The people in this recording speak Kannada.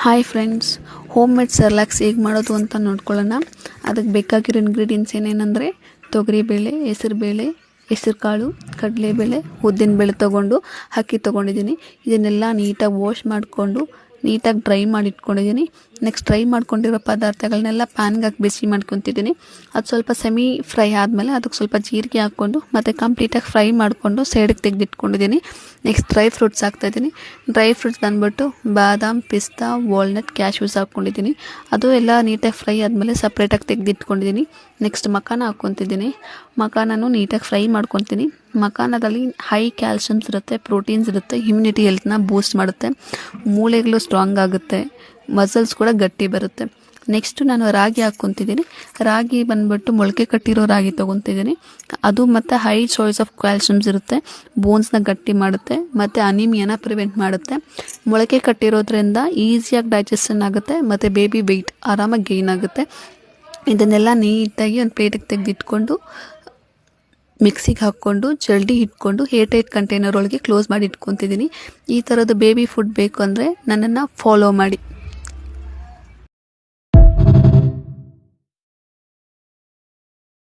ಹಾಯ್ ಫ್ರೆಂಡ್ಸ್, ಹೋಮ್ ಮೇಡ್ ಸೆರ್ಲಾಕ್ಸ್ ಹೇಗೆ ಮಾಡೋದು ಅಂತ ನೋಡ್ಕೊಳ್ಳೋಣ. ಅದಕ್ಕೆ ಬೇಕಾಗಿರೋ ಇಂಗ್ರೀಡಿಯೆಂಟ್ಸ್ ಏನೇನೆಂದರೆ ತೊಗರಿಬೇಳೆ, ಹೆಸರುಬೇಳೆ, ಹೆಸರುಕಾಳು, ಕಡಲೆಬೇಳೆ, ಉದ್ದಿನಬೇಳೆ ತೊಗೊಂಡು ಅಕ್ಕಿ ತೊಗೊಂಡಿದ್ದೀನಿ. ಇದನ್ನೆಲ್ಲ ನೀಟಾಗಿ ವಾಶ್ ಮಾಡಿಕೊಂಡು ನೀಟಾಗಿ ಡ್ರೈ ಮಾಡಿ ಇಟ್ಕೊಂಡಿದ್ದೀನಿ. ನೆಕ್ಸ್ಟ್ ಡ್ರೈ ಮಾಡ್ಕೊಂಡಿರೋ ಪದಾರ್ಥಗಳನ್ನೆಲ್ಲ ಪ್ಯಾನ್ಗೆ ಹಾಕಿ ಬಿಸಿ ಮಾಡ್ಕೊತಿದ್ದೀನಿ. ಅದು ಸ್ವಲ್ಪ ಸೆಮಿ ಫ್ರೈ ಆದಮೇಲೆ ಅದಕ್ಕೆ ಸ್ವಲ್ಪ ಜೀರಿಗೆ ಹಾಕ್ಕೊಂಡು ಮತ್ತು ಕಂಪ್ಲೀಟಾಗಿ ಫ್ರೈ ಮಾಡಿಕೊಂಡು ಸೈಡಿಗೆ ತೆಗೆದಿಟ್ಕೊಂಡಿದ್ದೀನಿ. ನೆಕ್ಸ್ಟ್ ಡ್ರೈ ಫ್ರೂಟ್ಸ್ ಹಾಕ್ತಾಯಿದ್ದೀನಿ. ಡ್ರೈ ಫ್ರೂಟ್ಸ್ ಬಂದ್ಬಿಟ್ಟು ಬಾದಾಮ್, ಪಿಸ್ತಾ, ವಾಲ್ನಟ್, ಕ್ಯಾಶ್ಯೂಸ್ ಹಾಕ್ಕೊಂಡಿದ್ದೀನಿ. ಅದು ಎಲ್ಲ ನೀಟಾಗಿ ಫ್ರೈ ಆದಮೇಲೆ ಸಪ್ರೇಟಾಗಿ ತೆಗೆದಿಟ್ಕೊಂಡಿದ್ದೀನಿ. ನೆಕ್ಸ್ಟ್ ಮಖಾನ ಹಾಕ್ಕೊತಿದ್ದೀನಿ. ಮಖಾನೂ ನೀಟಾಗಿ ಫ್ರೈ ಮಾಡ್ಕೊತೀನಿ. ಮಖಾನದಲ್ಲಿ ಹೈ ಕ್ಯಾಲ್ಶಿಯಮ್ಸ್ ಇರುತ್ತೆ, ಪ್ರೋಟೀನ್ಸ್ ಇರುತ್ತೆ, ಇಮ್ಯುನಿಟಿ ಹೆಲ್ತ್ನ ಬೂಸ್ಟ್ ಮಾಡುತ್ತೆ, ಮೂಳೆಗಳು ಸ್ಟ್ರಾಂಗ್ ಆಗುತ್ತೆ, ಮಸಲ್ಸ್ ಕೂಡ ಗಟ್ಟಿ ಬರುತ್ತೆ. ನೆಕ್ಸ್ಟು ನಾನು ರಾಗಿ ಹಾಕ್ಕೊತಿದ್ದೀನಿ. ರಾಗಿ ಬಂದ್ಬಿಟ್ಟು ಮೊಳಕೆ ಕಟ್ಟಿರೋ ರಾಗಿ ತೊಗೊತಿದ್ದೀನಿ. ಅದು ಮತ್ತು ಹೈ ಚಾಯ್ಸ್ ಆಫ್ ಕ್ಯಾಲ್ಶಿಯಮ್ಸ್ ಇರುತ್ತೆ, ಬೋನ್ಸ್ನ ಗಟ್ಟಿ ಮಾಡುತ್ತೆ ಮತ್ತು ಅನಿಮಿಯಾನ ಪ್ರಿವೆಂಟ್ ಮಾಡುತ್ತೆ. ಮೊಳಕೆ ಕಟ್ಟಿರೋದ್ರಿಂದ ಈಸಿಯಾಗಿ ಡೈಜೆಷನ್ ಆಗುತ್ತೆ ಮತ್ತು ಬೇಬಿ ವೆಯ್ಟ್ ಆರಾಮಾಗಿ ಗೇನ್ ಆಗುತ್ತೆ. ಇದನ್ನೆಲ್ಲ ನೀಟಾಗಿ ಒಂದು ಪ್ಲೇಟಿಗೆ ತೆಗೆದಿಟ್ಕೊಂಡು ಮಿಕ್ಸಿಗೆ ಹಾಕ್ಕೊಂಡು ಜಲ್ದಿ ಇಟ್ಕೊಂಡು ಏರ್ಟೈಟ್ ಕಂಟೈನರ್ ಒಳಗೆ ಕ್ಲೋಸ್ ಮಾಡಿ ಇಟ್ಕೊತಿದ್ದೀನಿ. ಈ ಥರದ್ದು ಬೇಬಿ ಫುಡ್ ಬೇಕು ಅಂದರೆ ನನ್ನನ್ನು ಫಾಲೋ ಮಾಡಿ.